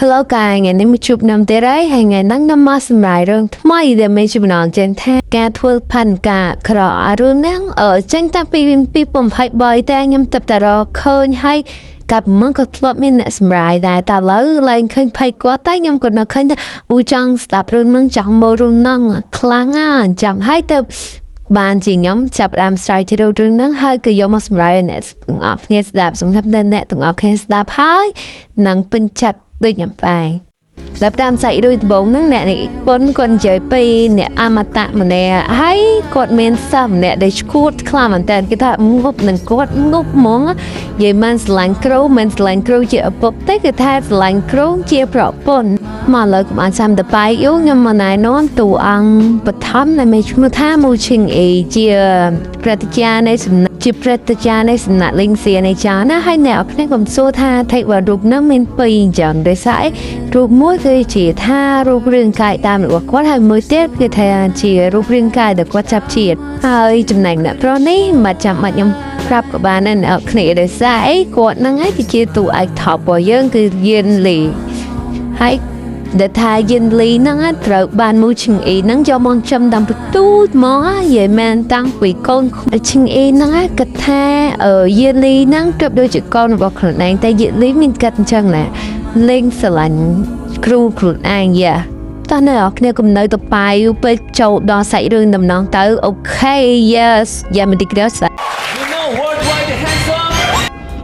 Hello កាយថ្ងៃនេះមកជួបខ្ញុំទៀតហើយហើយថ្ងៃហ្នឹងខ្ញុំមកសម្រាប់រឿងថ្មីដែលមានចំណងចេញថាការធ្វើផាន់ការក្រអរឿងហ្នឹងចេញតាំងពី2023តែខ្ញុំទៅតែរកឃើញហើយកាប់មកក៏ធ្លាប់មានអ្នកសម្រាយដែរតែឥឡូវឡើងឃើញភ័យគាត់តែខ្ញុំក៏នៅឃើញថាចង់ស្ដាប់រឿងហ្នឹងចង់មើលរឿងហ្នឹងខ្លាំងណាស់ចាំហើយទៅបានជាខ្ញុំចាប់ដើមស្រាវជ្រាវរឿងហ្នឹងហើយក៏យកមកសម្រាប់អ្នកទាំងអស់គ្នាស្ដាប់សម្រាប់អ្នកទាំងអស់គ្នាស្ដាប់ហើយនឹងពេញចិត្តដូចខ្ញុំដែរដល់តាមសាច់រួយដំបងហ្នឹងអ្នកនេះប៉ុនគាត់និយាយពីអ្នកអមតៈម្នាក់ហើយគាត់មានសិស្សម្នាក់ដែលឈួតខ្លាំងមែនតើគេថាងប់នឹងគាត់ងប់ហ្មងនិយាយមិនស្រឡាញ់គ្រូមិនស្រឡាញ់គ្រូជាឪពុកទេគឺថាស្រឡាញ់គ្រូជាប្រពន្ធមកលើកុំអានចាំតបាយយូខ្ញុំមកណែនាំតួអង្គបឋមដែលមានឈ្មោះថាមូឈីងអ៊ីជាប្រតិជានៃសំណាក់ជាប្រតិជានៃសំណាក់លីងសៀនៃចាណាហើយអ្នកអរគ្នាក៏សួរថាថៃវរូបហ្នឹងមានពីរអញ្ចឹងដោយសាររូបមួយគឺជាថារូបរាងកាយតាមរបស់គាត់ហើយមួយទៀតគឺថាជារូបរាងកាយដែលគាត់ចាប់ជាតិហើយចំណែកអ្នកប្រុសនេះមិនចាំបាច់ខ្ញុំប្រាប់ក៏បានដែរអ្នកអរគ្នាដោយសារគាត់ហ្នឹងឯងគឺជាតួឯកថោរបស់យើងគឺយៀនលីហើយដែលថាយិនលីហ្នឹងត្រូវបានមូឈិងអ៊ីហ្នឹងយកមកចំតាមបន្ទូចមកយេមែនតាំងពីកូនឈិងអ៊ីហ្នឹងគាត់ថាយិនលីហ្នឹងគប់ដូចជាកូនរបស់ខ្លួនឯងតែយិនលីមានកាត់អញ្ចឹងណាលេងស្រឡាញ់គ្រូខ្លួនឯងយ៉ាតើអ្នកគ្នាកុំនៅទៅប៉ាយពេលចូលដល់សាច់រឿងដំណងទៅអូខេ yes យ៉ាមិនទីក្រៅ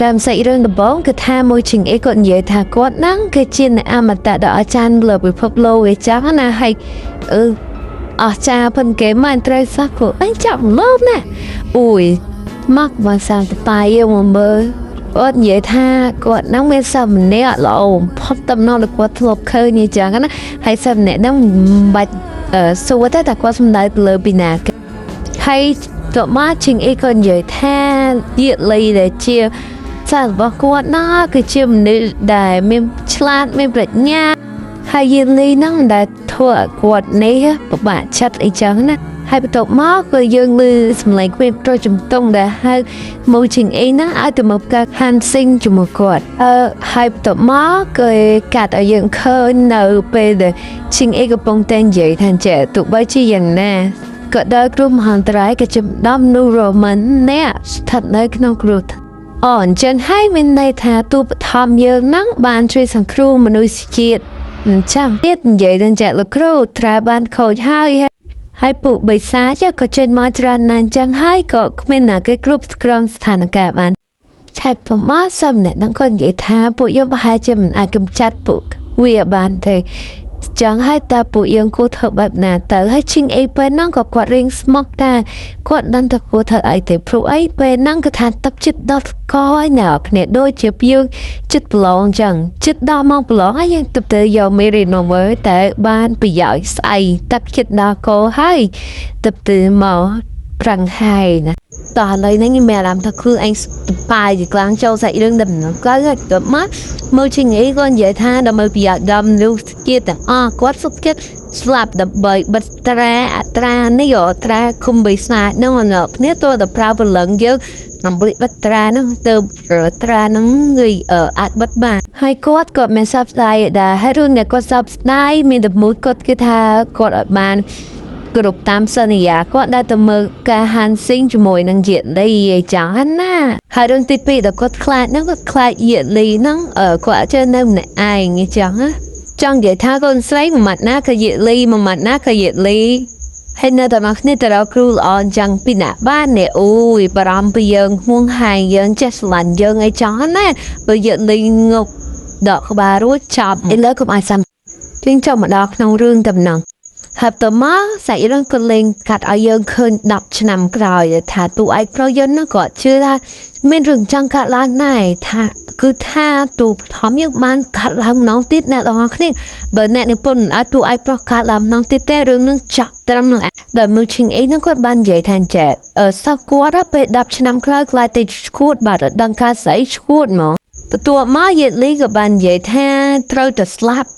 តាមសាច់រឿងដំបងគឺថាមួយឈិងអ៊ីគាត់និយាយថាគាត់ហ្នឹងគឺជាអ្នកអមតៈដ៏អស្ចារ្យលើពិភពលោកឯចឹងណាហើយអស្ចារ្យប៉ុនគេមិនត្រូវសោះព្រោះអញចាប់លោបណាអូយមកមកសាមតបាយមកមើលគាត់និយាយថាគាត់ហ្នឹងមានសិស្សម្នាក់ល្អផុតតំណដល់គាត់ធ្លាប់ឃើញអញ្ចឹងណាហើយសិស្សម្នាក់ហ្នឹងមិនបាច់សួរតែគាត់សំដៅទៅលើពីណាហើយតមកឈិងអ៊ីគាត់និយាយថាយិលីដែលជាសាស្ត្ររបស់គាត់ណាគឺជាមនុស្សដែលមានឆ្លាតមានប្រាជ្ញាហើយយិលីហ្នឹងដែលធ្វើឲ្យគាត់នេះពិបាកចិត្តអីចឹងណាហើយបន្ទាប់មកគឺយើងឮសម្លេងពេលប្រជំទង់ដែលហៅមូឈិងអ៊ីហ្នឹងឲ្យទៅមកកាហាន់ស៊ីងជាមួយគាត់ហើយបន្ទាប់មកគឺកាត់ឲ្យយើងឃើញនៅពេលដែលឈិងអ៊ីកំពុងតែនិយាយថាចេះទោះបីជាយ៉ាងណាក៏ដោយគ្រោះមហន្តរាយក៏ចំដំនូរ៉ូម៉ាន់អ្នកស្ថិតនៅក្នុងគ្រោះអញ្ចឹងហើយមានន័យថាទូបឋមយើងហ្នឹងបានជួយសង្គ្រោះមនុស្សជាតិអញ្ចឹងទៀតនិយាយដល់ចាក់លោកគ្រូត្រូវបានខូចហើយពួកបិសាចក៏ចេញមកច្រើនណាស់អញ្ចឹងហើយក៏គ្មានណាគេគ្រប់គ្រងស្ថានភាពបានឆែកប្រមាណសំណាក់ហ្នឹងក៏និយាយថាពួកយើងប្រហែលជាមិនអាចកម្ចាត់ពួកវាបានទេចឹងហើយតើពួកយើងគួរធ្វើបែបណាទៅហើយឈិងអីពេលហ្នឹងក៏គាត់រៀងស្មុកតែគាត់ដឹងតែគួរធ្វើអីទេព្រោះអីពេលហ្នឹងគឺថាទឹកចិត្តដល់កហើយណាគ្នាដូចជាយើងចិត្តប្រឡងចឹងចិត្តដល់មកប្រឡងហើយយើងទៅយកមេរីណូវើតែបានប្រយោជន៍ស្អីទឹកចិត្តដល់កហើយទៅមកប្រាំងហើយណាតោះឥឡូវនេះមានអារម្មណ៍ថាខ្លួនឯងបាយជាខ្លាំងចូលសាច់រឿងដំណើរទៅទៅមកមើលឈិងអីគាត់និយាយថាដើម្បីប្រយោជន៍ដល់មនុស្សជាតិទាំងអស់គាត់សុខចិត្តស្លាប់ដើម្បីបិទត្រាអត្រានេះត្រាគុំបិសាចនោះអនុគ្នាទៅតែប្រើព្រលឹងយើងដើម្បីបិទត្រានោះទៅត្រានោះគឺអាចបិទបានហើយគាត់ក៏មានសັບស្ដាយដែរហើយរឿងដែលគាត់សັບស្ដាយមានតែមួយគាត់គឺថាគាត់ឲ្យបានគ្រប់តាមសន្យាគាត់ដែលទៅមើលការហាន់ស៊ីងជាមួយនឹងយិលីអីចឹងណាហើយរឿងទី2ដែលគាត់ខ្លាចហ្នឹងគាត់ខ្លាចយិលីហ្នឹងគាត់ជឿនៅម្នាក់ឯងអីចឹងណាចង់និយាយថាកូនស្រីមួយម៉ាត់ណាក៏យិលីមួយម៉ាត់ណាក៏យិលីហើយនៅតែមកគ្នាទៅរកគ្រូល្អអញ្ចឹងពីណាបាននេះអូយបារម្ភពីយើងហួងហែងយើងចេះស្រឡាញ់យើងអីចឹងណាបើយិលីងប់ដកក្បាលរួចចប់ឥឡូវកុំឲ្យសាំជាងចូលមកដល់ក្នុងរឿងតំណងហើយតមកសាច់រឿងក៏លេងកាត់ឲ្យយើងឃើញ10ឆ្នាំក្រោយថាតួឯកប្រុសយន្តនោះក៏ជឿថាមានរឿងចង់កាត់ឡើងដែរថាគឺថាទូបឋមយើងបានកាត់ឡើងម្ដងទៀតអ្នកទាំងអស់គ្នាបើអ្នកនិពន្ធឲ្យតួឯកប្រុសកាត់ឡើងម្ដងទៀតទេរឿងនឹងចាក់ត្រឹមដល់មើលឈិងអីនោះគាត់បាននិយាយថាចេះសោះគាត់ពេល10ឆ្នាំក្រោយខ្លាចតែឈួតបាត់ដឹងការស្អីឈួតហ្មងទទួលមកយេលីក៏បាននិយាយថាត្រូវតែស្លាប់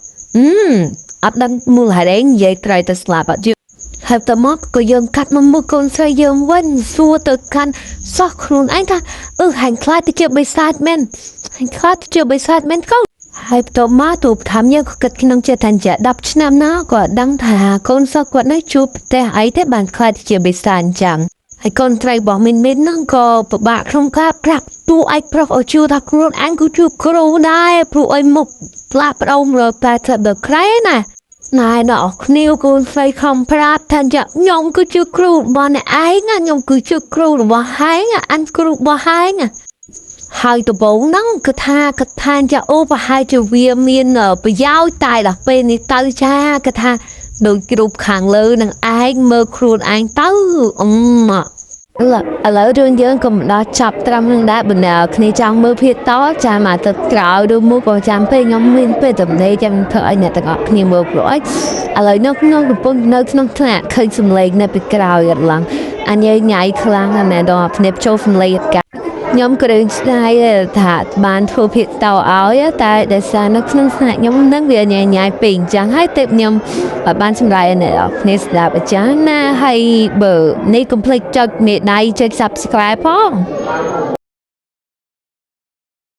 អត់ដឹងមូលហេតុអីនិយាយត្រូវតែស្លាប់អត់យល់ហើយតមកក៏យើងកាត់មកមុខកូនស្រីយើងវិញសួរទៅកាន់សោះខ្លួនឯងថាហាញខ្លាចទៅជាបិសាចមែនហាញខ្លាចទៅជាបិសាចមែនកូន ហើយបន្ទាប់មកទូបថាយើងក៏គិតក្នុងចិត្តថាជា10ឆ្នាំណាក៏ដឹងថាកូនសិស្សគាត់នៅជួបប្រទេសអីទេបានខ្លាចជាបិសាចអញ្ចឹងហើយកូនត្រីរបស់មីនហ្នឹងក៏ពិបាកក្នុងការប្រាប់តួឯកប្រុសឲ្យជឿថាខ្លួនអញក៏ជួបគ្រូដែរព្រោះឲ្យមុខផ្លាស់ប្ដូរមើលតែដល់ក្រៃណាណែដល់គ្នាកូនស្រីខំប្រាប់ថាខ្ញុំគឺជាគ្រូរបស់អ្នកឯងខ្ញុំគឺជាគ្រូរបស់ហែងអញគ្រូរបស់ហែងហើយដំបូងហ្នឹងគឺថាចាអូប្រហែលជាវាមានប្រយោជន៍តែដល់ពេលនេះទៅចាគឺថាដូចគ្រូខាងលើនឹងឯងមើលខ្លួនឯងទៅឥឡូវរឿងយើងក៏មិនដល់ចាប់ត្រឹមនឹងដែរបើគ្នាចង់មើលភាគតចាំមកទៅក្រោយឬមកក៏ចាំពេលខ្ញុំមានពេលទំនេរចាំធ្វើឲ្យអ្នកទាំងអស់គ្នាមើលព្រោះឥឡូវនៅក្នុងកំពុងនៅក្នុងថ្នាក់ឃើញសំឡេងនៅពីក្រោយអត់ឡើងអញញ៉ៃខ្លាំងណាស់ដល់ភ្នែកចូលសំឡេងអត់កាខ្ញុំក៏រឿងស្ដាយថាបានធ្វើភាគតឲ្យតែដោយសារនៅក្នុងថ្នាក់ខ្ញុំនឹងវាញ៉ៃពេកអញ្ចឹងហើយទើបខ្ញុំបានសម្រាប់អ្នកគ្នាស្ដាប់អញ្ចឹងណាហើយបើនេះកុំភ្លេចចុចមេដៃចុច Subscribe ផង